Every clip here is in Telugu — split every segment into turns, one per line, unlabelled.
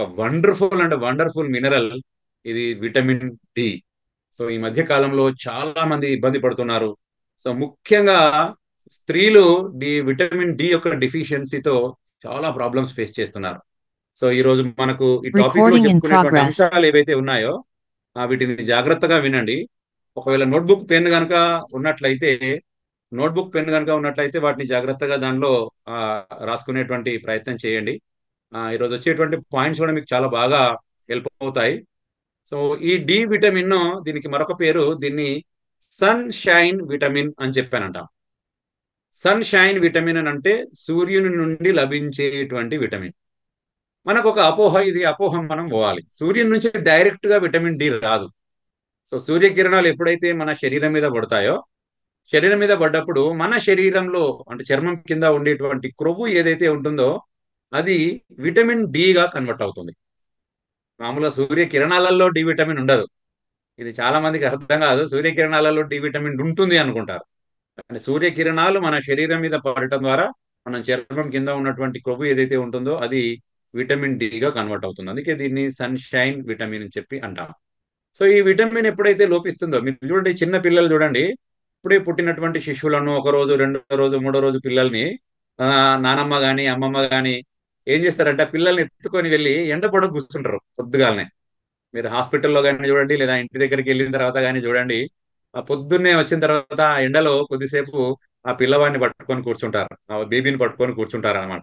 ఒక వండర్ఫుల్ అండ్ వండర్ఫుల్ మినరల్ ఇది విటమిన్ డి. సో ఈ మధ్య కాలంలో చాలా మంది ఇబ్బంది పడుతున్నారు. సో ముఖ్యంగా స్త్రీలు విటమిన్ డి యొక్క డెఫిషియన్సీతో చాలా ప్రాబ్లమ్స్ ఫేస్ చేస్తున్నారు. సో ఈ రోజు మనకు ఈ టాపిక్ లో
Recording in
చెప్పుకునేటువంటి
progress.
అంశాలు ఏవైతే ఉన్నాయో వీటిని జాగ్రత్తగా వినండి. ఒకవేళ నోట్బుక్ పెన్ కనుక ఉన్నట్లయితే వాటిని జాగ్రత్తగా దానిలో ఆ, రాసుకునేటువంటి ప్రయత్నం చేయండి. ఈరోజు వచ్చేటువంటి పాయింట్స్ కూడా మీకు చాలా బాగా హెల్ప్ అవుతాయి. సో ఈ డి విటమిన్ దీనికి మరొక పేరు, దీన్ని సన్ షైన్ విటమిన్ అని చెప్పానంట. సన్ షైన్ విటమిన్ అని అంటే సూర్యుని నుండి లభించేటువంటి విటమిన్. మనకు ఒక అపోహ, ఇది అపోహ మనం పోవాలి. సూర్యుని నుంచి డైరెక్ట్ గా విటమిన్ డి రాదు. సో సూర్యకిరణాలు ఎప్పుడైతే మన శరీరం మీద పడతాయో, శరీరం మీద పడ్డప్పుడు మన శరీరంలో అంటే చర్మం కింద ఉండేటువంటి క్రొవ్వు ఏదైతే ఉంటుందో అది విటమిన్ గా కన్వర్ట్ అవుతుంది. మామూలుగా సూర్యకిరణాలలో డి విటమిన్ ఉండదు. ఇది చాలా మందికి అర్థం కాదు. సూర్యకిరణాలలో డి విటమిన్ ఉంటుంది అనుకుంటారు. అంటే సూర్యకిరణాలు మన శరీరం మీద పడటం ద్వారా మనం చర్మం కింద ఉన్నటువంటి కొవ్వు ఏదైతే ఉంటుందో అది విటమిన్ గా కన్వర్ట్ అవుతుంది. అందుకే దీన్ని సన్ షైన్ విటమిన్ అని చెప్పి అంటాం. సో ఈ విటమిన్ ఎప్పుడైతే లోపిస్తుందో, మీరు చూడండి, చిన్న పిల్లలు చూడండి, ఇప్పుడే పుట్టినటువంటి శిశువులను ఒక రోజు, రెండో రోజు, మూడో రోజు పిల్లల్ని ఆ, నానమ్మ గాని అమ్మమ్మ గాని ఏం చేస్తారంటే ఆ పిల్లల్ని ఎత్తుకొని వెళ్ళి ఎండ పొడవు కూర్చుంటారు పొద్దుగాలనే. మీరు హాస్పిటల్లో కానీ చూడండి, లేదా ఇంటి దగ్గరికి వెళ్ళిన తర్వాత కానీ చూడండి, ఆ పొద్దున్నే వచ్చిన తర్వాత ఆ ఎండలో కొద్దిసేపు ఆ పిల్లవాడిని పట్టుకొని కూర్చుంటారు, ఆ బేబీని పట్టుకొని కూర్చుంటారు అనమాట.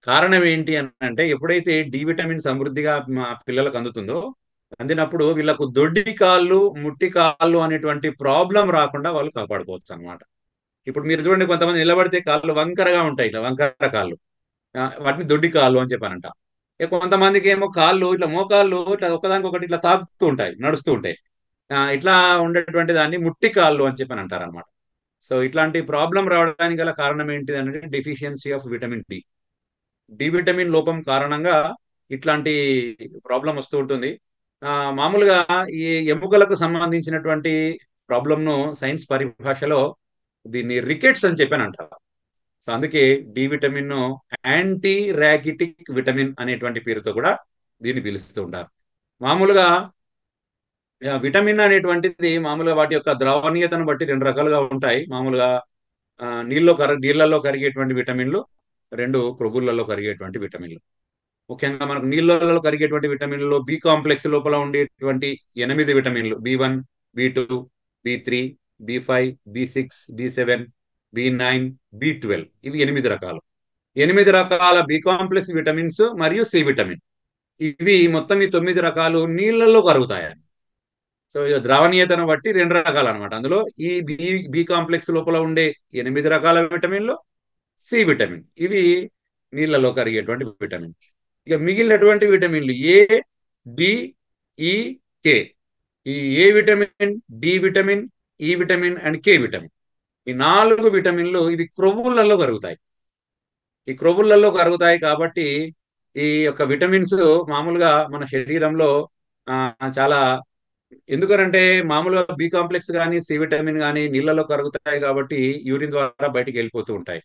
కారణం ఏంటి అని అంటే ఎప్పుడైతే డి విటమిన్ సమృద్ధిగా మా పిల్లలకు అందుతుందో, అందినప్పుడు వీళ్ళకు దొడ్డి కాళ్ళు, ముట్టి కాళ్ళు అనేటువంటి ప్రాబ్లం రాకుండా వాళ్ళు కాపాడుకోవచ్చు అనమాట. ఇప్పుడు మీరు చూడండి, కొంతమంది నిలబడితే కాళ్ళు వంకరగా ఉంటాయి, ఇట్లా వంకర కాళ్ళు. వాటిని దొడ్డి కాళ్ళు అని చెప్పానంట. ఇక కొంతమందికి ఏమో కాళ్ళు ఇట్లా, మోకాళ్ళు ఇట్లా ఒకదానికొకటి ఇట్లా తాకుతూ ఉంటాయి, నడుస్తూ ఉంటాయి. ఇట్లా ఉండేటువంటి దాన్ని ముట్టి కాళ్ళు అని చెప్పని అంటారు అనమాట. సో ఇట్లాంటి ప్రాబ్లం రావడానికి గల కారణం ఏంటి అంటే deficiency of vitamin D. D vitamin లోపం కారణంగా ఇట్లాంటి ప్రాబ్లం వస్తూ ఉంటుంది. ఆ, మామూలుగా ఈ ఎముకలకు సంబంధించినటువంటి ప్రాబ్లంను సైన్స్ పరిభాషలో దీన్ని రికెట్స్ అని చెప్పానంట. సో అందుకే డి విటమిన్ ను యాంటీ ర్యాకిటిక్ విటమిన్ అనేటువంటి పేరుతో కూడా దీన్ని పిలుస్తూ ఉంటారు. మామూలుగా విటమిన్ అనేటువంటిది మామూలుగా వాటి యొక్క ద్రవణీయతను బట్టి రెండు రకాలుగా ఉంటాయి. మామూలుగా నీళ్ళలో కరిగేటువంటి విటమిన్లు, రెండు క్రొవ్వులలో కరిగేటువంటి విటమిన్లు. ముఖ్యంగా మనకు నీళ్ళలో కరిగేటువంటి విటమిన్లలో బి కాంప్లెక్స్ లోపల ఉండేటువంటి 8 విటమిన్లు, బి1, బి2, బి3, బి5, బి6, బి7, బి9, బి12, ఇవి 8 రకాలు. 8 రకాల బి కాంప్లెక్స్ విటమిన్స్ మరియు సి విటమిన్, ఇవి మొత్తం ఈ 9 రకాలు నీళ్ళల్లో కరుగుతాయి. సో ఇక ద్రవణీయతను బట్టి రెండు రకాలు అనమాట. అందులో ఈ బి కాంప్లెక్స్ లోపల ఉండే 8 రకాల విటమిన్లు, సి విటమిన్, ఇవి నీళ్ళలో కరిగేటువంటి విటమిన్. ఇక మిగిలినటువంటి విటమిన్లు ఏ, బి, ఈ, కే. ఈ ఏ విటమిన్, డి విటమిన్, ఈ విటమిన్ అండ్ కే విటమిన్, ఈ 4 విటమిన్లు ఇవి క్రొవ్వులలో కరుగుతాయి. ఈ క్రొవ్వులలో కరుగుతాయి కాబట్టి ఈ యొక్క విటమిన్స్ మామూలుగా మన శరీరంలో ఆ, చాలా, ఎందుకనంటే మామూలుగా బి కాంప్లెక్స్ కానీ సి విటమిన్ కానీ నీళ్ళలో కరుగుతాయి కాబట్టి యూరిన్ ద్వారా బయటికి వెళ్ళిపోతూ ఉంటాయి.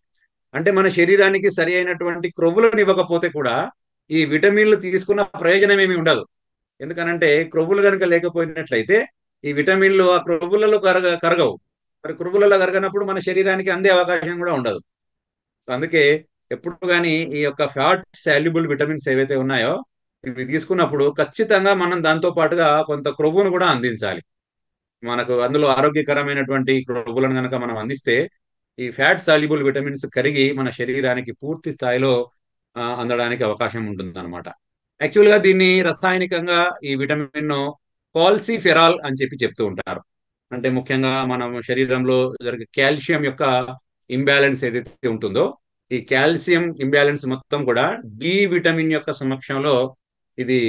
అంటే మన శరీరానికి సరి అయినటువంటి క్రొవ్వులను ఇవ్వకపోతే కూడా ఈ విటమిన్లు తీసుకున్న ప్రయోజనం ఏమి ఉండదు. ఎందుకనంటే క్రొవ్వులు కనుక లేకపోయినట్లయితే ఈ విటమిన్లు ఆ క్రొవ్వులలో కరగవు. మరి క్రొవ్వులలో కరగనప్పుడు మన శరీరానికి అందే అవకాశం కూడా ఉండదు. సో అందుకే ఎప్పుడు కానీ ఈ యొక్క ఫ్యాట్ సాల్యుబుల్ విటమిన్స్ ఏవైతే ఉన్నాయో ఇవి తీసుకున్నప్పుడు ఖచ్చితంగా మనం దాంతో పాటుగా కొంత క్రొవ్వును కూడా అందించాలి. మనకు అందులో ఆరోగ్యకరమైనటువంటి క్రొవ్వులను కనుక మనం అందిస్తే ఈ ఫ్యాట్ సాల్యుబుల్ విటమిన్స్ కరిగి మన శరీరానికి పూర్తి స్థాయిలో అందడానికి అవకాశం ఉంటుంది అనమాట. యాక్చువల్గా దీన్ని రసాయనికంగా ఈ విటమిన్ కాల్సిఫెరాల్ అని చెప్పి చెప్తూ ఉంటారు. అంటే ముఖ్యంగా మనం శరీరంలో జరిగే కాల్షియం యొక్క ఇంబ్యాలెన్స్ ఏదైతే ఉంటుందో ఈ కాల్షియం ఇంబ్యాలెన్స్ మొత్తం కూడా డి విటమిన్ యొక్క సమక్షంలో ఇది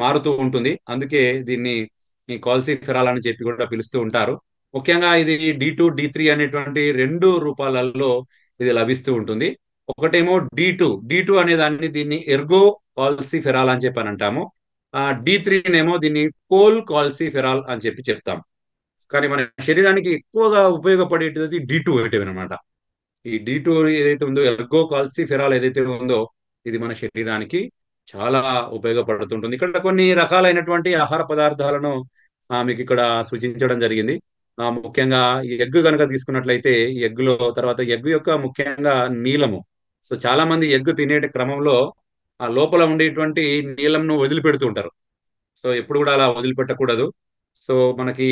మారుతూ ఉంటుంది. అందుకే దీన్ని ఈ కాల్సిఫెరాల్ అని చెప్పి కూడా పిలుస్తూ ఉంటారు. ముఖ్యంగా ఇది డి2, డి3 అనేటువంటి రెండు రూపాలలో ఇది లభిస్తూ ఉంటుంది. ఒకటేమో డి టూ అనే దాన్ని దీన్ని ఎర్గో కాల్సిఫెరాల్ అని చెప్పి అంటాము. డి3నేమో దీన్ని కోల్ కాల్సిఫెరాల్ అని చెప్పి చెప్తాం. కానీ మన శరీరానికి ఎక్కువగా ఉపయోగపడేది డి2 విటమిన్ అనమాట. ఈ డి2 ఏదైతే ఉందో, ఎర్గో కాల్సిఫెరాల్ ఏదైతే ఉందో, ఇది మన శరీరానికి చాలా ఉపయోగపడుతుంటుంది. ఇక్కడ కొన్ని రకాలైనటువంటి ఆహార పదార్థాలను మీకు ఇక్కడ సూచించడం జరిగింది. ముఖ్యంగా ఈ ఎగ్ గనుక తీసుకున్నట్లయితే ఈ ఎగ్గులో తర్వాత ఎగ్ యొక్క ముఖ్యంగా నీలము. సో చాలా మంది ఎగ్ తినే క్రమంలో ఆ లోపల ఉండేటువంటి నీలంను వదిలిపెడుతూ ఉంటారు. సో ఎప్పుడు కూడా అలా వదిలిపెట్టకూడదు. సో మనకి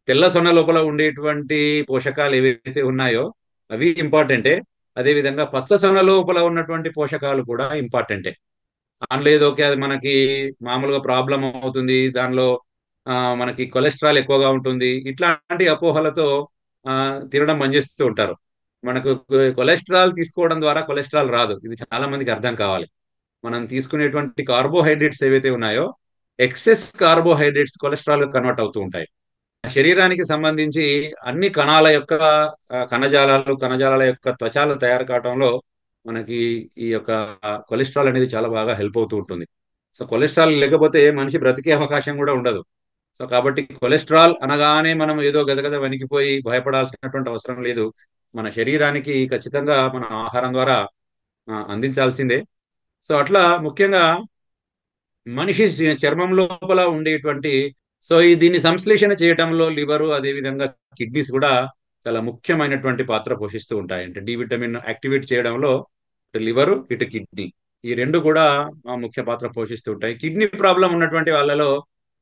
తెల్ల సొన లోపల ఉండేటువంటి పోషకాలు ఏవైతే ఉన్నాయో అవి ఇంపార్టెంటే. అదే విధంగా పచ్చ సొన లోపల ఉన్నటువంటి పోషకాలు కూడా ఇంపార్టెంటే. దానిలో ఏదో ఓకే అది మనకి మామూలుగా ప్రాబ్లం అవుతుంది, దానిలో మనకి కొలెస్ట్రాల్ ఎక్కువగా ఉంటుంది, ఇట్లాంటి అపోహలతో ఆ, తినడం బంద్ చేస్తూ ఉంటారు. మనకు కొలెస్ట్రాల్ తీసుకోవడం ద్వారా కొలెస్ట్రాల్ రాదు, ఇది చాలా మందికి అర్థం కావాలి. మనం తీసుకునేటువంటి కార్బోహైడ్రేట్స్ ఏవైతే ఉన్నాయో ఎక్సెస్ కార్బోహైడ్రేట్స్ కొలెస్ట్రాల్ కన్వర్ట్ అవుతూ ఉంటాయి. శరీరానికి సంబంధించి అన్ని కణాల యొక్క కణజాలాల యొక్క త్వచాలు తయారు కావడంలో మనకి ఈ యొక్క కొలెస్ట్రాల్ అనేది చాలా బాగా హెల్ప్ అవుతూ ఉంటుంది. సో కొలెస్ట్రాల్ లేకపోతే మనిషి బ్రతికే అవకాశం కూడా ఉండదు. సో కాబట్టి కొలెస్ట్రాల్ అనగానే మనం ఏదో గదగద వణికిపోయి భయపడాల్సినటువంటి అవసరం లేదు. మన శరీరానికి ఖచ్చితంగా మన ఆహారం ద్వారా అందించాల్సిందే. సో అట్లా ముఖ్యంగా మనిషి చర్మం లోపల ఉండేటువంటి దీన్ని సంశ్లేషణ చేయడంలో లివరు అదే విధంగా కిడ్నీస్ కూడా చాలా ముఖ్యమైనటువంటి పాత్ర పోషిస్తూ ఉంటాయి. అంటే డి విటమిన్ యాక్టివేట్ చేయడంలో ఇటు లివరు ఇటు కిడ్నీ ఈ రెండు కూడా ముఖ్య పాత్ర పోషిస్తూ ఉంటాయి. కిడ్నీ ప్రాబ్లం ఉన్నటువంటి వాళ్ళలో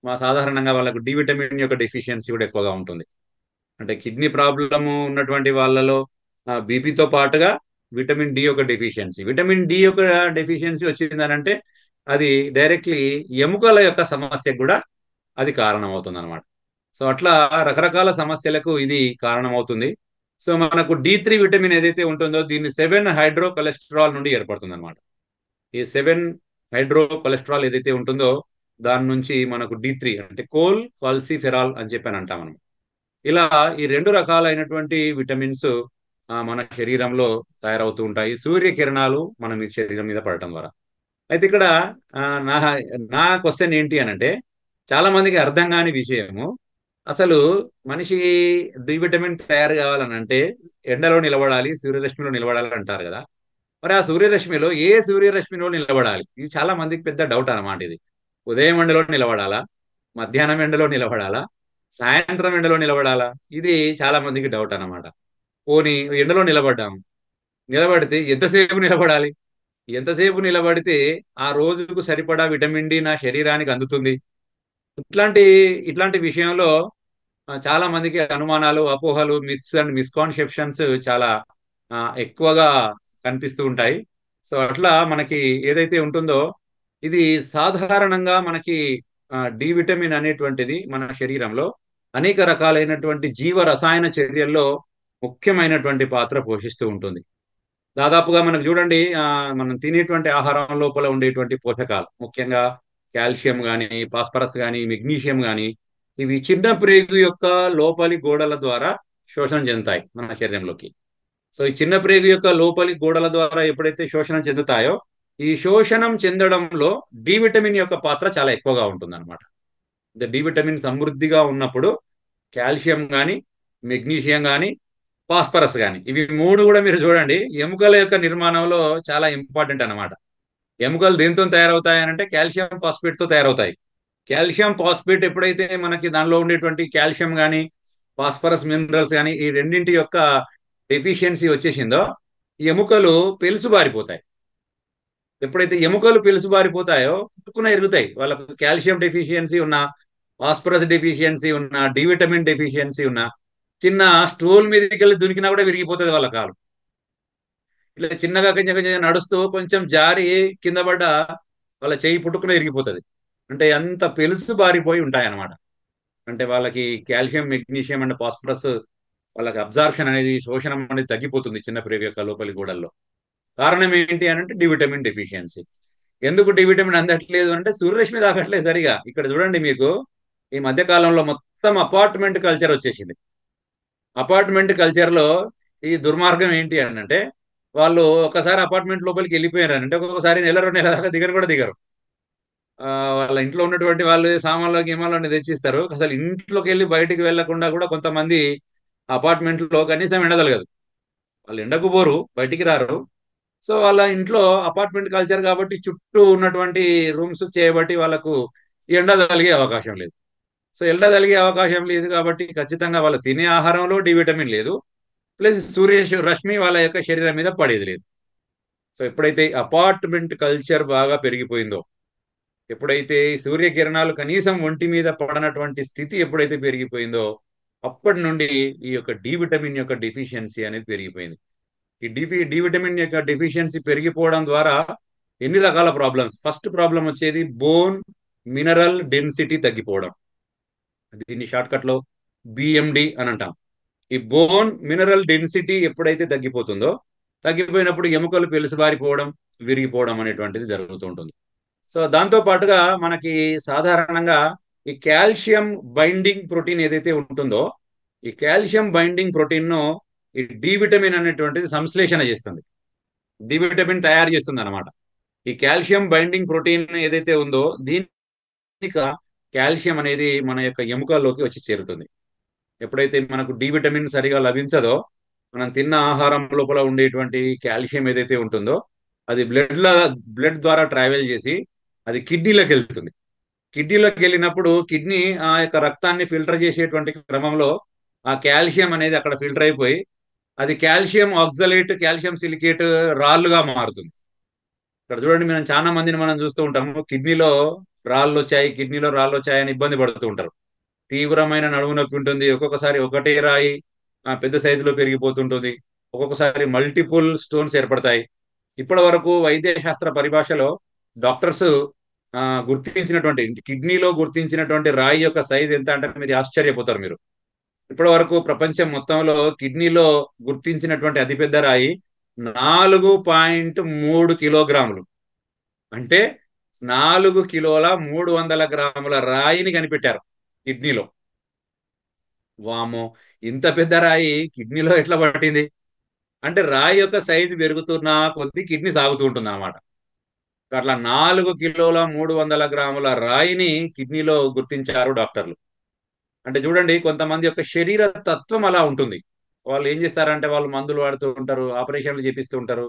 సాధారణంగా వాళ్ళకు డి విటమిన్ యొక్క డెఫిషియన్సీ కూడా ఎక్కువగా ఉంటుంది. అంటే కిడ్నీ ప్రాబ్లము ఉన్నటువంటి వాళ్ళలో బీపీతో పాటుగా విటమిన్ డి యొక్క డెఫిషియన్సీ వచ్చిందనంటే అది డైరెక్ట్లీ ఎముకల యొక్క సమస్యకు కూడా అది కారణమవుతుంది అనమాట. సో అట్లా రకరకాల సమస్యలకు ఇది కారణమవుతుంది. సో మనకు డి3 విటమిన్ ఏదైతే ఉంటుందో దీన్ని 7 హైడ్రో కొలెస్ట్రాల్ నుండి ఏర్పడుతుంది అనమాట. ఈ 7 హైడ్రో కొలెస్ట్రాల్ ఏదైతే ఉంటుందో దాని నుంచి మనకు డి3 అంటే కోల్ కాల్సిఫెరాల్ అని చెప్పని అంటాం మనం. ఇలా ఈ రెండు రకాలైనటువంటి విటమిన్స్ మన శరీరంలో తయారవుతూ ఉంటాయి సూర్యకిరణాలు మన శరీరం మీద పడటం ద్వారా. అయితే ఇక్కడ ఆ, నా నా క్వశ్చన్ ఏంటి అని అంటే చాలా మందికి అర్థం కాని విషయము, అసలు మనిషి డి విటమిన్ తయారు కావాలని అంటే ఎండలో నిలబడాలి, సూర్యరశ్మిలో నిలబడాలి అంటారు కదా. మరి ఆ సూర్యరశ్మిలో ఏ సూర్యరశ్మిలో నిలబడాలి? ఇది చాలా మందికి పెద్ద డౌట్ అన్నమాట. ఇది ఉదయం ఎండలో నిలబడాలా, మధ్యాహ్నం ఎండలో నిలబడాలా, సాయంత్రం ఎండలో నిలబడాలా? ఇది చాలా మందికి డౌట్ అన్నమాట. పోనీ ఎండలో నిలబడ్డాము, నిలబడితే ఎంతసేపు నిలబడాలి? ఎంతసేపు నిలబడితే ఆ రోజుకు సరిపడా విటమిన్ డి నా శరీరానికి అందుతుంది? ఇట్లాంటి ఇట్లాంటి విషయంలో చాలా మందికి అనుమానాలు, అపోహలు, మిత్స్ అండ్ మిస్కాన్సెప్షన్స్ చాలా ఎక్కువగా కనిపిస్తూ ఉంటాయి. సో అట్లా మనకి ఏదైతే ఉంటుందో ఇది సాధారణంగా మనకి డి విటమిన్ అనేటువంటిది మన శరీరంలో అనేక రకాలైనటువంటి జీవ రసాయన చర్యల్లో ముఖ్యమైనటువంటి పాత్ర పోషిస్తూ ఉంటుంది. దాదాపుగా మనకు చూడండి మనం తినేటువంటి ఆహారం లోపల ఉండేటువంటి పోషకాలు ముఖ్యంగా కాల్షియం కానీ, ఫాస్ఫరస్ కానీ, మెగ్నీషియం కానీ ఇవి చిన్న ప్రేగు యొక్క లోపలి గోడల ద్వారా శోషణ చెందుతాయి మన శరీరంలోకి. సో ఈ చిన్న ప్రేగు యొక్క లోపలి గోడల ద్వారా ఎప్పుడైతే శోషణ చెందుతాయో ఈ శోషణం చెందడంలో డి విటమిన్ యొక్క పాత్ర చాలా ఎక్కువగా ఉంటుంది అనమాట. డి విటమిన్ సమృద్ధిగా ఉన్నప్పుడు కాల్షియం కానీ, మెగ్నీషియం కానీ, ఫాస్ఫరస్ కానీ ఇవి మూడు కూడా మీరు చూడండి ఎముకల యొక్క నిర్మాణంలో చాలా ఇంపార్టెంట్ అన్నమాట. ఎముకలు దేంతో తయారవుతాయి అంటే కాల్షియం ఫాస్ఫేట్ తో తయారవుతాయి. కాల్షియం ఫాస్ఫేట్ ఎప్పుడైతే మనకి దానిలో ఉండేటువంటి కాల్షియం కానీ, ఫాస్ఫరస్ మినరల్స్ కానీ ఈ రెండింటి యొక్క డెఫిషియన్సీ వచ్చేసిందో ఎముకలు పెలుసుబారిపోతాయి. ఎప్పుడైతే ఎముకలు పెలుసుబారిపోతాయో పుట్టుకున ఎరుగుతాయి. వాళ్ళకు కాల్షియం డెఫిషియన్సీ ఉన్న, ఫాస్ఫరస్ డెఫిషియన్సీ ఉన్న, డి విటమిన్ డెఫిషియన్సీ ఉన్న చిన్న స్టూల్ మీదకి వెళ్ళి దునికినా కూడా విరిగిపోతుంది వాళ్ళ కాలు. ఇట్లా చిన్నగా కొంచెం కొంచెం నడుస్తూ కొంచెం జారి కింద పడ్డ వాళ్ళ చేయి పుట్టుకునే విరిగిపోతుంది. అంటే అంత పెలుసు బారిపోయి ఉంటాయి అన్నమాట. అంటే వాళ్ళకి కాల్షియం, మెగ్నీషియం అండ్ ఫాస్ఫరస్ వాళ్ళకి అబ్జార్ప్షన్ అనేది, శోషణం అనేది తగ్గిపోతుంది చిన్న ప్రేగు యొక్క లోపలి గోడల్లో. కారణం ఏంటి అని అంటే డి విటమిన్ డెఫిషియన్సీ. ఎందుకు డి విటమిన్ అందట్లేదు అంటే సూర్యరశ్మి తాగట్లేదు సరిగా. ఇక్కడ చూడండి మీకు ఈ మధ్య కాలంలో మొత్తం అపార్ట్మెంట్ కల్చర్ వచ్చేసింది. అపార్ట్మెంట్ కల్చర్ లో ఈ దుర్మార్గం ఏంటి అని అంటే వాళ్ళు ఒకసారి అపార్ట్మెంట్ లోపలికి వెళ్ళిపోయారు అంటే ఒక్కొక్కసారి నెల 2 నెలల దాకా దిగరు కూడా దిగరు. వాళ్ళ ఇంట్లో ఉన్నటువంటి వాళ్ళు సామాన్లు గిమాన్లు అన్ని తెచ్చిస్తారు. అసలు ఇంట్లోకి వెళ్ళి బయటికి వెళ్లకుండా కూడా కొంతమంది అపార్ట్మెంట్ లో కనీసం ఎండగలగదు. వాళ్ళు ఎండకు పోరు, బయటికి రారు. సో వాళ్ళ ఇంట్లో అపార్ట్మెంట్ కల్చర్ కాబట్టి చుట్టూ ఉన్నటువంటి రూమ్స్ చేయబట్టి వాళ్ళకు ఎండ తగిలే అవకాశం లేదు. సో ఎండ తగిలే అవకాశం లేదు కాబట్టి ఖచ్చితంగా వాళ్ళు తినే ఆహారంలో డి విటమిన్ లేదు, ప్లస్ రశ్మి వాళ్ళ యొక్క శరీరం మీద పడేది లేదు. సో ఎప్పుడైతే అపార్ట్మెంట్ కల్చర్ బాగా పెరిగిపోయిందో, ఎప్పుడైతే ఈ సూర్యకిరణాలు కనీసం ఒంటి మీద పడనటువంటి స్థితి ఎప్పుడైతే పెరిగిపోయిందో, అప్పటి నుండి ఈ యొక్క డి విటమిన్ యొక్క డెఫిషియన్సీ అనేది పెరిగిపోయింది. ఈ డి విటమిన్ యొక్క డెఫిషియన్సీ పెరిగిపోవడం ద్వారా ఎన్ని రకాల ప్రాబ్లమ్స్. ఫస్ట్ ప్రాబ్లం వచ్చేది బోన్ మినరల్ డెన్సిటీ తగ్గిపోవడం. దీన్ని షార్ట్ కట్ లో బిఎండి అని అంటాం. ఈ బోన్ మినరల్ డెన్సిటీ ఎప్పుడైతే తగ్గిపోతుందో, తగ్గిపోయినప్పుడు ఎముకలు పెలుసుబారిపోవడం, విరిగిపోవడం అనేటువంటిది జరుగుతూ ఉంటుంది. సో దాంతో పాటుగా మనకి సాధారణంగా ఈ కాల్షియం బైండింగ్ ప్రోటీన్ ఏదైతే ఉంటుందో, ఈ కాల్షియం బైండింగ్ ప్రోటీన్ ను ఈ డి విటమిన్ అనేటువంటిది సంశ్లేషణ చేస్తుంది, డి విటమిన్ తయారు చేస్తుంది అనమాట. ఈ కాల్షియం బైండింగ్ ప్రోటీన్ ఏదైతే ఉందో దీనికి కాల్షియం అనేది మన యొక్క ఎముకల్లోకి వచ్చి చేరుతుంది. ఎప్పుడైతే మనకు డి విటమిన్ సరిగా లభించదో, మనం తిన్న ఆహారం లోపల ఉండేటువంటి కాల్షియం ఏదైతే ఉంటుందో అది బ్లడ్ ద్వారా ట్రావెల్ చేసి అది కిడ్నీలోకి వెళ్తుంది. కిడ్నీలోకి వెళ్ళినప్పుడు కిడ్నీ ఆ యొక్క రక్తాన్ని ఫిల్టర్ చేసేటువంటి క్రమంలో ఆ కాల్షియం అనేది అక్కడ ఫిల్టర్ అయిపోయి అది కాల్షియం ఆక్సలేట్, కాల్షియం సిలికేట్ రాళ్ళుగా మారుతుంది. ఇక్కడ చూడండి, మనం చాలా మందిని మనం చూస్తూ ఉంటాము, కిడ్నీలో రాళ్ళు వచ్చాయి అని ఇబ్బంది పడుతూ ఉంటారు. తీవ్రమైన నడుము నొప్పి ఉంటుంది, ఒక్కొక్కసారి ఒకటే రాయి పెద్ద సైజులో పెరిగిపోతుంటుంది, ఒక్కొక్కసారి మల్టిపుల్ స్టోన్స్ ఏర్పడతాయి. ఇప్పటి వరకు వైద్య శాస్త్ర పరిభాషలో డాక్టర్స్ గుర్తించినటువంటి కిడ్నీలో గుర్తించినటువంటి రాయి యొక్క సైజ్ ఎంత అంటే మీరు ఆశ్చర్యపోతారు. మీరు ఇప్పటి వరకు ప్రపంచం మొత్తంలో కిడ్నీలో గుర్తించినటువంటి అతిపెద్ద రాయి 4.3 కిలోగ్రాములు, అంటే 4 కిలోల 300 గ్రాముల రాయిని కనిపెట్టారు కిడ్నీలో. వామో, ఇంత పెద్ద రాయి కిడ్నీలో ఎట్లా పట్టింది అంటే రాయి యొక్క సైజు పెరుగుతున్న కొద్దీ కిడ్నీ సాగుతూ ఉంటుంది అనమాట. అట్లా 4 కిలోల 300 గ్రాముల రాయిని కిడ్నీలో గుర్తించారు డాక్టర్లు. అంటే చూడండి, కొంతమంది యొక్క శరీర తత్వం అలా ఉంటుంది. వాళ్ళు ఏం చేస్తారంటే వాళ్ళు మందులు వాడుతూ ఉంటారు, ఆపరేషన్లు చేపిస్తూ ఉంటారు,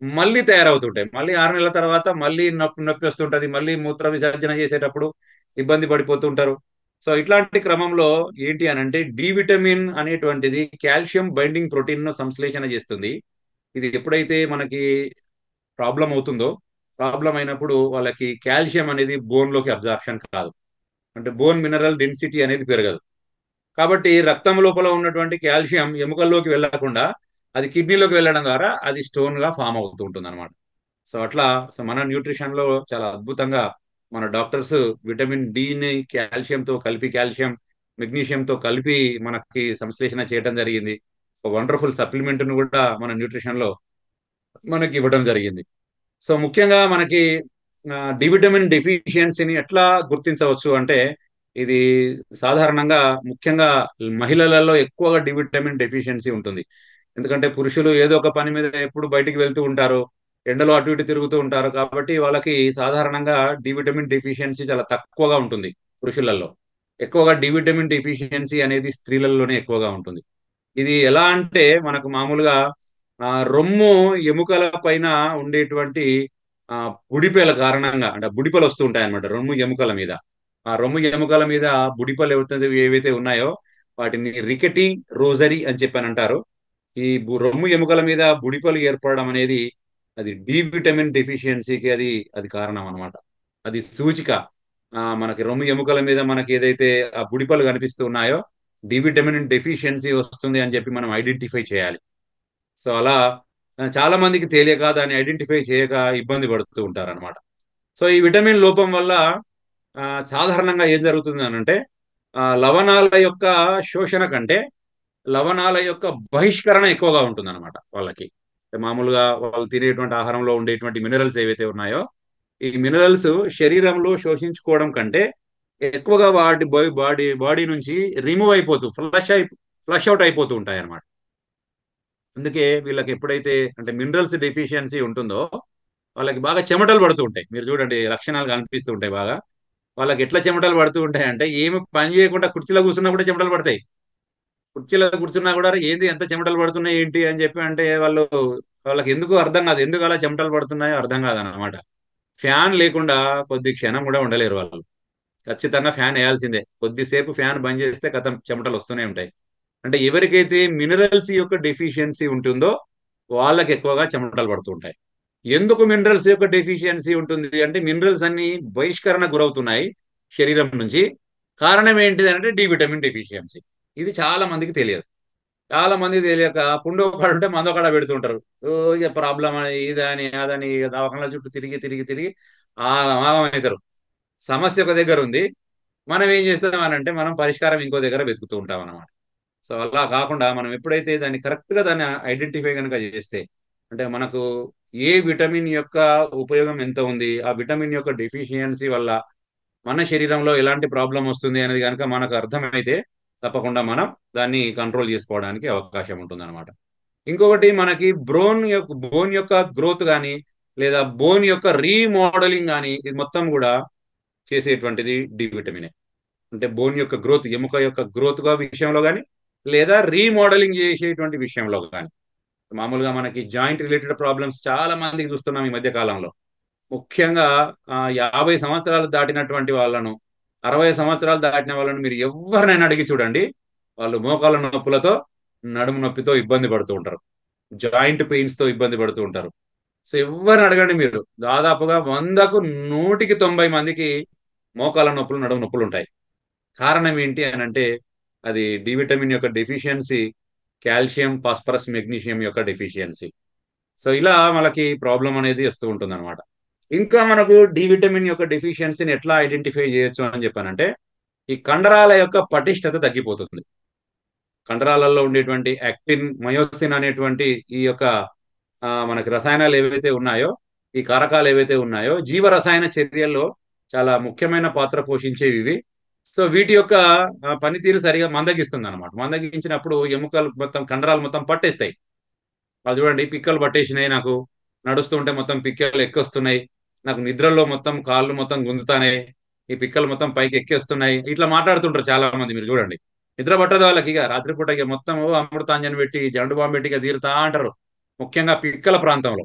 మళ్ళీ తయారవుతుంటాయి. మళ్ళీ 6 నెలల తర్వాత మళ్ళీ నొప్పి నొప్పి వస్తుంటది, మళ్ళీ మూత్ర విసర్జన చేసేటప్పుడు ఇబ్బంది పడిపోతుంటారు. సో ఇట్లాంటి క్రమంలో ఏంటి అని అంటే డి విటమిన్ అనేటువంటిది కాల్షియం బైండింగ్ ప్రోటీన్ ను సంశ్లేషణ చేస్తుంది. ఇది ఎప్పుడైతే మనకి ప్రాబ్లం అవుతుందో, ప్రాబ్లం అయినప్పుడు వాళ్ళకి కాల్షియం అనేది బోన్ లోకి అబ్జార్ప్షన్ కాదు, అంటే బోన్ మినరల్ డెన్సిటీ అనేది పెరగదు. కాబట్టి రక్తం లోపల ఉన్నటువంటి కాల్షియం ఎముకల్లోకి వెళ్లకుండా అది కిడ్నీలోకి వెళ్ళడం ద్వారా అది స్టోన్ గా ఫామ్ అవుతూ ఉంటుంది అనమాట. సో అట్లా మన న్యూట్రిషన్ లో చాలా అద్భుతంగా మన డాక్టర్స్ విటమిన్ డిని కాల్షియంతో కలిపి, కాల్షియం మెగ్నీషియంతో కలిపి మనకి సంశ్లేషణ చేయడం జరిగింది. ఒక వండర్ఫుల్ సప్లిమెంట్ ను కూడా మన న్యూట్రిషన్ లో మనకి ఇవ్వడం జరిగింది. సో ముఖ్యంగా మనకి డి విటమిన్ డెఫిషియన్సీని ఎట్లా గుర్తించవచ్చు అంటే, ఇది సాధారణంగా ముఖ్యంగా మహిళలలో ఎక్కువగా డి విటమిన్ డెఫిషియన్సీ ఉంటుంది. ఎందుకంటే పురుషులు ఏదో ఒక పని మీద ఎప్పుడు బయటికి వెళ్తూ ఉంటారు, ఎండలో అటు ఇటు తిరుగుతూ ఉంటారు, కాబట్టి వాళ్ళకి సాధారణంగా డి విటమిన్ డెఫిషియన్సీ చాలా తక్కువగా ఉంటుంది పురుషులలో. ఎక్కువగా డి విటమిన్ డెఫిషియన్సీ అనేది స్త్రీలలోనే ఎక్కువగా ఉంటుంది. ఇది ఎలా అంటే మనకు మామూలుగా రొమ్ము ఎముకల పైన ఉండేటువంటి ఆ బుడిపెల కారణంగా, అంటే బుడిపెలు వస్తూ ఉంటాయి అనమాట రొమ్ము ఎముకల మీద. ఆ రొమ్ము ఎముకల మీద బుడిపెలు ఏవైతే ఉన్నాయో వాటిని రికెటీ రోజరీ అని చెప్పని అంటారు. ఈ రొమ్ము ఎముకల మీద బుడిపెలు ఏర్పడడం అనేది అది డి విటమిన్ డెఫిషియన్సీకి అది అది కారణం అనమాట. అది సూచిక. మనకి రొమ్ము ఎముకల మీద మనకి ఏదైతే ఆ బుడిపెలు కనిపిస్తూ ఉన్నాయో డి విటమిన్ డెఫిషియన్సీ వస్తుంది అని చెప్పి మనం ఐడెంటిఫై చేయాలి. సో అలా చాలా మందికి తెలియక దాన్ని ఐడెంటిఫై చేయక ఇబ్బంది పడుతూ ఉంటారు అనమాట. సో ఈ విటమిన్ లోపం వల్ల సాధారణంగా ఏం జరుగుతుంది అని అంటే లవణాల యొక్క శోషణ కంటే లవణాల యొక్క బహిష్కరణ ఎక్కువగా ఉంటుంది అనమాట వాళ్ళకి. మామూలుగా వాళ్ళు తినేటువంటి ఆహారంలో ఉండేటువంటి మినరల్స్ ఏవైతే ఉన్నాయో ఈ మినరల్స్ శరీరంలో శోషించుకోవడం కంటే ఎక్కువగా వాటి బాడీ నుంచి రిమూవ్ అయిపోతూ ఫ్లష్ అవుట్ అయిపోతూ ఉంటాయి అనమాట. అందుకే వీళ్ళకి ఎప్పుడైతే అంటే మినరల్స్ డెఫిషియన్సీ ఉంటుందో వాళ్ళకి బాగా చెమటలు పడుతూ ఉంటాయి. మీరు చూడండి, లక్షణాలు కనిపిస్తూ ఉంటాయి బాగా. వాళ్ళకి ఎట్లా చెమటలు పడుతూ ఉంటాయి అంటే ఏమి పని చేయకుండా కుర్చీలో కూర్చున్నా కూడా చెమటలు పడతాయి. కుర్చీలో కూర్చున్నా కూడా ఏంది ఎంత చెమటలు పడుతున్నాయి ఏంటి అని చెప్పి అంటే వాళ్ళకి ఎందుకు అర్థం కాదు, ఎందుకు అలా చెమటలు పడుతున్నాయో అర్థం కాదన్నమాట. ఫ్యాన్ లేకుండా కొద్ది క్షణం కూడా ఉండలేరు వాళ్ళు. ఖచ్చితంగా ఫ్యాన్ వేయాల్సిందే. కొద్దిసేపు ఫ్యాన్ బంద్ చేస్తే కథం చెమటలు వస్తూనే ఉంటాయి. అంటే ఎవరికైతే మినరల్స్ యొక్క డెఫిషియన్సీ ఉంటుందో వాళ్ళకి ఎక్కువగా చెమటలు పడుతూ ఉంటాయి. ఎందుకు మినరల్స్ యొక్క డెఫిషియన్సీ ఉంటుంది అంటే మినరల్స్ అన్ని బహిష్కరణ గురవుతున్నాయి శరీరం నుంచి. కారణం ఏంటిది అంటే డి విటమిన్ డెఫిషియన్సీ. ఇది చాలా మందికి తెలియదు. చాలా మందికి తెలియక పుండు ఒకడు ఉంటే మందు ఒకడ పెడుతుంటారు. ఓ ఇక ప్రాబ్లం అని ఇదని అదని ఇక దవాఖానల చుట్టూ తిరిగి తిరిగి తిరిగి ఆగమవుతారు. సమస్య ఒక దగ్గర ఉంది. మనం ఏం చేస్తాం అని అంటే మనం పరిష్కారం ఇంకో దగ్గర వెతుకుతూ ఉంటాం అన్నమాట. సో అలా కాకుండా మనం ఎప్పుడైతే దాన్ని కరెక్ట్ గా దాన్ని ఐడెంటిఫై కనుక చేస్తే, అంటే మనకు ఏ విటమిన్ యొక్క ఉపయోగం ఎంత ఉంది, ఆ విటమిన్ యొక్క డెఫిషియన్సీ వల్ల మన శరీరంలో ఎలాంటి ప్రాబ్లం వస్తుంది అనేది కనుక మనకు అర్థమైతే తప్పకుండా మనం దాన్ని కంట్రోల్ చేసుకోవడానికి అవకాశం ఉంటుంది అనమాట. ఇంకొకటి మనకి బోన్ యొక్క గ్రోత్ కానీ లేదా బోన్ యొక్క రీమోడలింగ్ కానీ ఇది మొత్తం కూడా చేసేటువంటిది డి విటమినే. అంటే బోన్ యొక్క గ్రోత్, ఎముక యొక్క గ్రోత్ విషయంలో కానీ లేదా రీమోడలింగ్ చేసేటువంటి విషయంలో కానీ. మామూలుగా మనకి జాయింట్ రిలేటెడ్ ప్రాబ్లమ్స్ చాలా మందికి చూస్తున్నాం ఈ మధ్య కాలంలో. ముఖ్యంగా 50 సంవత్సరాలు దాటినటువంటి వాళ్ళను, 60 సంవత్సరాలు దాటిన వాళ్ళను మీరు ఎవరినైనా అడిగి చూడండి, వాళ్ళు మోకాళ్ళ నొప్పులతో, నడుము నొప్పితో ఇబ్బంది పడుతూ ఉంటారు. జాయింట్ పెయిన్స్ తో ఇబ్బంది పడుతూ ఉంటారు. సో ఎవరిని అడగండి మీరు, దాదాపుగా 100కు 90 మందికి మోకాళ్ళ నొప్పులు, నడుము నొప్పులు ఉంటాయి. కారణం ఏంటి అని అంటే అది డి విటమిన్ యొక్క డెఫిషియన్సీ, కాల్షియం, ఫాస్ఫరస్, మెగ్నీషియం యొక్క డెఫిషియన్సీ. సో ఇలా మనకి ప్రాబ్లం అనేది వస్తూ ఉంటుంది అనమాట. ఇంకా మనకు డి విటమిన్ యొక్క డెఫిషియన్సీని ఎట్లా ఐడెంటిఫై చేయొచ్చు అని చెప్పానంటే ఈ కండరాల యొక్క పటిష్టత తగ్గిపోతుంది. కండరాలలో ఉండేటువంటి యాక్టిన్, మయోసిన్ అనేటువంటి ఈ యొక్క మనకి రసాయనాలు ఏవైతే ఉన్నాయో, ఈ కారకాలు ఏవైతే ఉన్నాయో జీవ రసాయన చర్యల్లో చాలా ముఖ్యమైన పాత్ర పోషించేవి ఇవి. సో వీటి యొక్క పనితీరు సరిగా మందగిస్తుంది అనమాట. మందగించినప్పుడు ఎముకలు మొత్తం, కండరాలు మొత్తం పట్టేస్తాయి. అది చూడండి, పిక్కలు పట్టేసినాయి నాకు, నడుస్తుంటే మొత్తం పిక్కలు ఎక్కొస్తున్నాయి, నాకు నిద్రలో మొత్తం కాళ్ళు మొత్తం గుంజుతానే, ఈ పిక్కలు మొత్తం పైకి ఎక్కేస్తున్నాయి, ఇట్లా మాట్లాడుతుంటారు చాలా మంది. మీరు చూడండి, నిద్ర పట్టదు వాళ్ళకి. ఇక రాత్రిపూట ఇక మొత్తం అమృతాంజన్ పెట్టి జండు బాంబు పెట్టి ఇక తీరుతా అంటారు. ముఖ్యంగా పిక్కల ప్రాంతంలో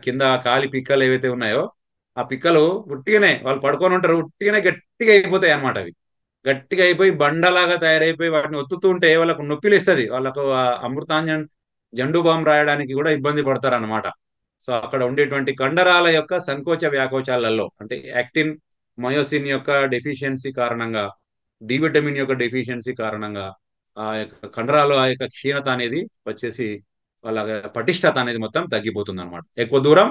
కింద కాలి పిక్కలు ఏవైతే ఉన్నాయో ఆ పిక్కలు ఉట్టిగానే వాళ్ళు పడుకొని ఉంటారు, ఉట్టిగానే గట్టిగా అయిపోతాయి అనమాట. అవి గట్టిగా అయిపోయి బండలాగా తయారైపోయి వాటిని ఒత్తుతుంటే వాళ్ళకు నొప్పిలేస్తుంది. వాళ్ళకు అమృతాంజన్, జండు బాంబు రాయడానికి కూడా ఇబ్బంది పడతారు అనమాట. సో అక్కడ ఉండేటువంటి కండరాల యొక్క సంకోచ వ్యాకోచాలలో అంటే యాక్టిన్, మయోసిన్ యొక్క డెఫిషియన్సీ కారణంగా, డి విటమిన్ యొక్క డెఫిషియన్సీ కారణంగా ఆ యొక్క కండరాలు ఆ యొక్క క్షీణత అనేది వచ్చేసి వాళ్ళ పటిష్టత అనేది మొత్తం తగ్గిపోతుంది అనమాట. ఎక్కువ దూరం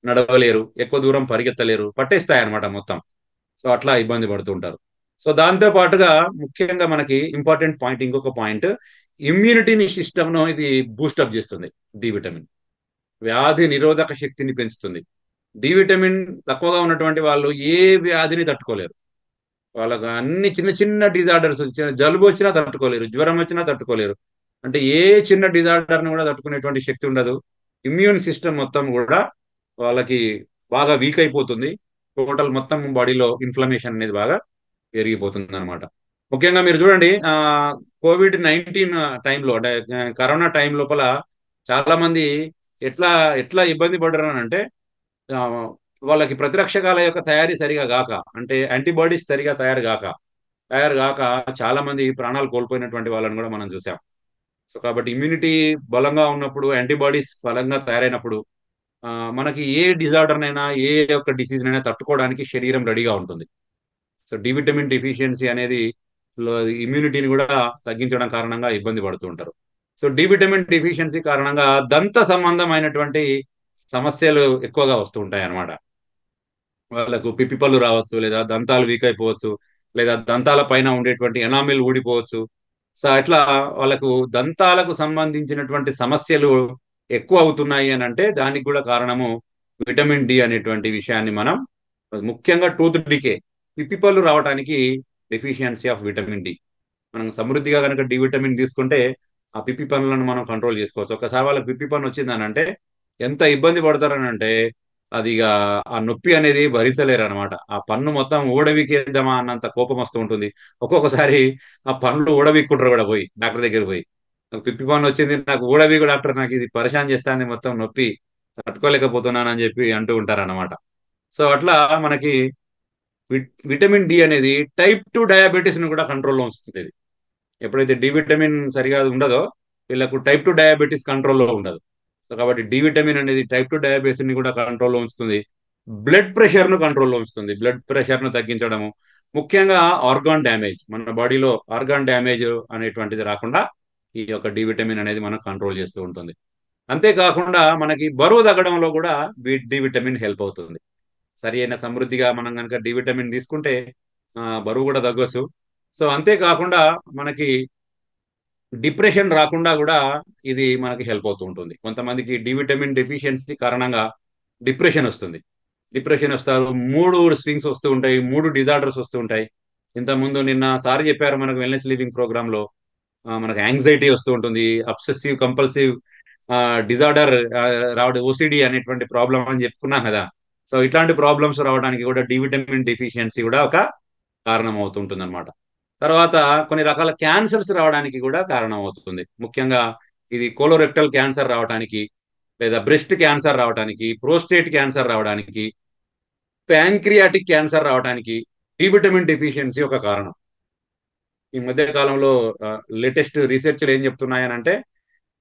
నడవలేరు, ఎక్కువ దూరం పరిగెత్తలేరు, పట్టేస్తాయి అనమాట మొత్తం. సో అట్లా ఇబ్బంది పడుతూ ఉంటారు. సో దాంతో పాటుగా ముఖ్యంగా మనకి ఇంపార్టెంట్ పాయింట్, ఇంకొక పాయింట్, ఇమ్యూనిటీని సిస్టమ్ను ఇది బూస్టప్ చేస్తుంది. డి విటమిన్ వ్యాధి నిరోధక శక్తిని పెంచుతుంది. డి విటమిన్ తక్కువగా ఉన్నటువంటి వాళ్ళు ఏ వ్యాధిని తట్టుకోలేరు. వాళ్ళకి అన్ని చిన్న చిన్న డిజార్డర్స్, జలుబు వచ్చినా తట్టుకోలేరు, జ్వరం వచ్చినా తట్టుకోలేరు. అంటే ఏ చిన్న డిజార్డర్ని కూడా తట్టుకునేటువంటి శక్తి ఉండదు. ఇమ్యూన్ సిస్టమ్ మొత్తం కూడా వాళ్ళకి బాగా వీక్ అయిపోతుంది. టోటల్ మొత్తం బాడీలో ఇన్ఫ్లమేషన్ అనేది బాగా పెరిగిపోతుంది అనమాట. ముఖ్యంగా మీరు చూడండి, కోవిడ్-19 టైంలో అంటే కరోనా టైం లోపల చాలా మంది ఎట్లా ఎట్లా ఇబ్బంది పడ్డారు అని అంటే ఆ, వాళ్ళకి ప్రతిరక్షకాల యొక్క తయారీ సరిగా గాక, అంటే యాంటీబాడీస్ సరిగా తయారు గాక చాలా మంది ప్రాణాలు కోల్పోయినటువంటి వాళ్ళని కూడా మనం చూసాం. సో కాబట్టి ఇమ్యూనిటీ బలంగా ఉన్నప్పుడు, యాంటీబాడీస్ బలంగా తయారైనప్పుడు ఆ, మనకి ఏ డిజార్డర్ నైనా, ఏ యొక్క డిసీజ్ నైనా తట్టుకోవడానికి శరీరం రెడీగా ఉంటుంది. సో డి విటమిన్ డెఫిషియన్సీ అనేది ఇమ్యూనిటీని కూడా తగ్గించడం కారణంగా ఇబ్బంది పడుతూ ఉంటారు. సో డి విటమిన్ డెఫిషియన్సీ కారణంగా దంత సంబంధమైనటువంటి సమస్యలు ఎక్కువగా వస్తూ ఉంటాయి అన్నమాట. వాళ్ళకు పిప్పి పళ్ళు రావచ్చు, లేదా దంతాలు వీక్ అయిపోవచ్చు, లేదా దంతాల పైన ఉండేటువంటి ఎనామిల్ ఊడిపోవచ్చు. సో అట్లా వాళ్ళకు దంతాలకు సంబంధించినటువంటి సమస్యలు ఎక్కువ అవుతున్నాయి అని అంటే దానికి కూడా కారణము విటమిన్ డి అనేటువంటి విషయాన్ని మనం ముఖ్యంగా టూత్ డికే, పిప్పి పళ్ళు రావడానికి డెఫిషియన్సీ ఆఫ్ విటమిన్ డి. మనం సమృద్ధిగా కనుక డి విటమిన్ తీసుకుంటే ఆ పిప్పి పనులను మనం కంట్రోల్ చేసుకోవచ్చు. ఒకసారి వాళ్ళకి పిప్పి పన్ను వచ్చిందని అంటే ఎంత ఇబ్బంది పడతారని అంటే అది ఇక ఆ నొప్పి అనేది భరించలేరు అనమాట. ఆ పన్ను మొత్తం ఊడవికేద్దామా అన్నంత కోపం వస్తూ ఉంటుంది. ఒక్కొక్కసారి ఆ పనులు ఊడవిక్కుంటారు కూడా పోయి డాక్టర్ దగ్గర పోయి. నాకు పిప్పి వచ్చింది, నాకు ఊడబీగు డాక్టర్, నాకు ఇది పరిశాన్ చేస్తాంది, మొత్తం నొప్పి తట్టుకోలేకపోతున్నాను అని చెప్పి అంటూ ఉంటారన్నమాట. సో అట్లా మనకి విటమిన్ డి అనేది టైప్ 2 డయాబెటీస్ ని కూడా కంట్రోల్లో ఉంచుతుంది ఇది. ఎప్పుడైతే డి విటమిన్ సరిగా ఉండదో వీళ్ళకు టైప్ 2 డయాబెటీస్ కంట్రోల్లో ఉండదు. సో కాబట్టి డి విటమిన్ అనేది టైప్ 2 డయాబెటీస్ ని కూడా కంట్రోల్లో ఉంచుతుంది. బ్లడ్ ప్రెషర్ ను కంట్రోల్లో ఉంచుతుంది. బ్లడ్ ప్రెషర్ ను తగ్గించడము, ముఖ్యంగా ఆర్గాన్ డ్యామేజ్, మన బాడీలో ఆర్గాన్ డ్యామేజ్ అనేటువంటిది రాకుండా ఈ యొక్క డి విటమిన్ అనేది మనం కంట్రోల్ చేస్తూ ఉంటుంది. అంతేకాకుండా మనకి బరువు తగ్గడంలో కూడా డి విటమిన్ హెల్ప్ అవుతుంది. సరి అయిన సమృద్ధిగా మనం కనుక డి విటమిన్ తీసుకుంటే బరువు కూడా తగ్గొచ్చు. సో అంతేకాకుండా మనకి డిప్రెషన్ రాకుండా కూడా ఇది మనకి హెల్ప్ అవుతూ ఉంటుంది. కొంతమందికి డి విటమిన్ డెఫిషియన్సీ కారణంగా డిప్రెషన్ వస్తుంది. డిప్రెషన్ వస్తారు, మూడు స్వింగ్స్ వస్తూ ఉంటాయి, మూడు డిజార్డర్స్ వస్తూ ఉంటాయి. ఇంతకుముందు నిన్న సార్ చెప్పారు మనకు వెల్నెస్ లివింగ్ ప్రోగ్రామ్ లో, మనకు యాంగ్జైటీ వస్తూ ఉంటుంది, అబ్సెసివ్ కంపల్సివ్ డిజార్డర్ రావడం, ఓసిడి అనేటువంటి ప్రాబ్లం అని చెప్పుకున్నాం కదా. సో ఇట్లాంటి ప్రాబ్లమ్స్ రావడానికి కూడా డి విటమిన్ డెఫిషియన్సీ కూడా ఒక కారణం అవుతుంటుంది అనమాట. తర్వాత కొన్ని రకాల క్యాన్సర్స్ రావడానికి కూడా కారణం అవుతుంది. ముఖ్యంగా ఇది కోలోరెక్టల్ క్యాన్సర్ రావడానికి, లేదా బ్రెస్ట్ క్యాన్సర్ రావడానికి, ప్రోస్టేట్ క్యాన్సర్ రావడానికి, ప్యాంక్రియాటిక్ క్యాన్సర్ రావడానికి డి విటమిన్ డెఫిషియన్సీ ఒక కారణం. ఈ మధ్య కాలంలో లేటెస్ట్ రీసెర్చ్లు ఏం చెప్తున్నాయనంటే,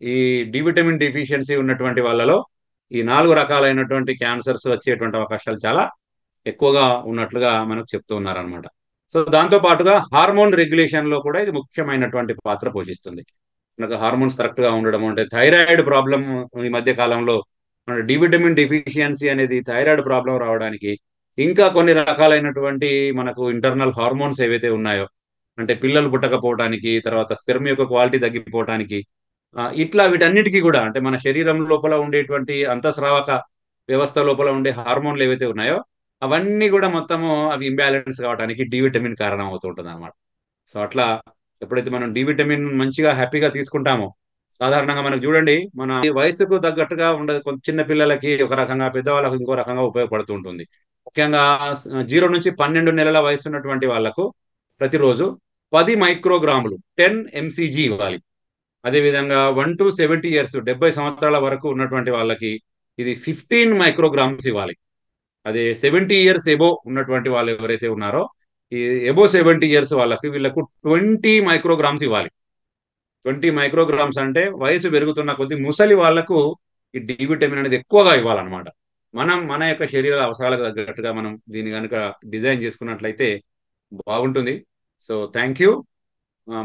ఈ డి విటమిన్ డెఫిషియన్సీ ఉన్నటువంటి వాళ్ళలో ఈ 4 రకాలైనటువంటి క్యాన్సర్స్ వచ్చేటువంటి అవకాశాలు చాలా ఎక్కువగా ఉన్నట్లుగా మనకు చెప్తూ ఉన్నారనమాట. సో దాంతో పాటుగా హార్మోన్ రెగ్యులేషన్ లో కూడా ఇది ముఖ్యమైనటువంటి పాత్ర పోషిస్తుంది. మనకు హార్మోన్స్ కరెక్ట్ గా ఉండడం, అంటే థైరాయిడ్ ప్రాబ్లం ఈ మధ్య కాలంలో మన డి విటమిన్ డెఫిషియన్సీ అనేది థైరాయిడ్ ప్రాబ్లం రావడానికి, ఇంకా కొన్ని రకాలైనటువంటి మనకు ఇంటర్నల్ హార్మోన్స్ ఏవైతే ఉన్నాయో, అంటే పిల్లలు పుట్టకపోవడానికి, తర్వాత స్పెర్మ్ యొక్క క్వాలిటీ తగ్గిపోవడానికి, ఇట్లా వీటన్నిటికీ కూడా, అంటే మన శరీరం లోపల ఉండేటువంటి అంతఃస్రావక వ్యవస్థ లోపల ఉండే హార్మోన్లు ఏవైతే ఉన్నాయో అవన్నీ కూడా మొత్తము అవి ఇంబ్యాలెన్స్ కావడానికి డి విటమిన్ కారణం అవుతుంటుంది అనమాట. సో అట్లా ఎప్పుడైతే మనం డి విటమిన్ మంచిగా హ్యాపీగా తీసుకుంటామో, సాధారణంగా మనకు చూడండి, మన ఈ వయసుకు తగ్గట్టుగా ఉండదు, కొంచెం చిన్న పిల్లలకి ఒక రకంగా, పెద్దవాళ్ళకు ఇంకో రకంగా ఉపయోగపడుతూ ఉంటుంది. ముఖ్యంగా 0 నుంచి 12 నెలల వయసు ఉన్నటువంటి వాళ్ళకు ప్రతిరోజు 10 మైక్రోగ్రాములు 10 mcg ఇవ్వాలి. అదేవిధంగా 1 to 70 years 70 సంవత్సరాల వరకు ఉన్నటువంటి వాళ్ళకి ఇది 15 మైక్రోగ్రామ్స్ ఇవ్వాలి. అదే 70 years ఎబో ఉన్నటువంటి వాళ్ళు ఎవరైతే ఉన్నారో, ఈ ఎబో 70 years వాళ్ళకి వీళ్ళకు 20 మైక్రోగ్రామ్స్ ఇవ్వాలి. 20 మైక్రోగ్రామ్స్ అంటే వయసు పెరుగుతున్న కొద్ది ముసలి వాళ్లకు ఈ డి విటమిన్ అనేది ఎక్కువగా ఇవ్వాలన్నమాట. మనం మన యొక్క శరీర అవసరాలకు తగ్గట్టుగా మనం దీన్ని కనుక డిజైన్ చేసుకున్నట్లయితే బాగుంటుంది. So thank you.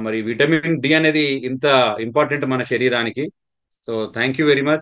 మరి విటమిన్ డి అనేది ఇంత ఇంపార్టెంట్ మన శరీరానికి. So thank you very much.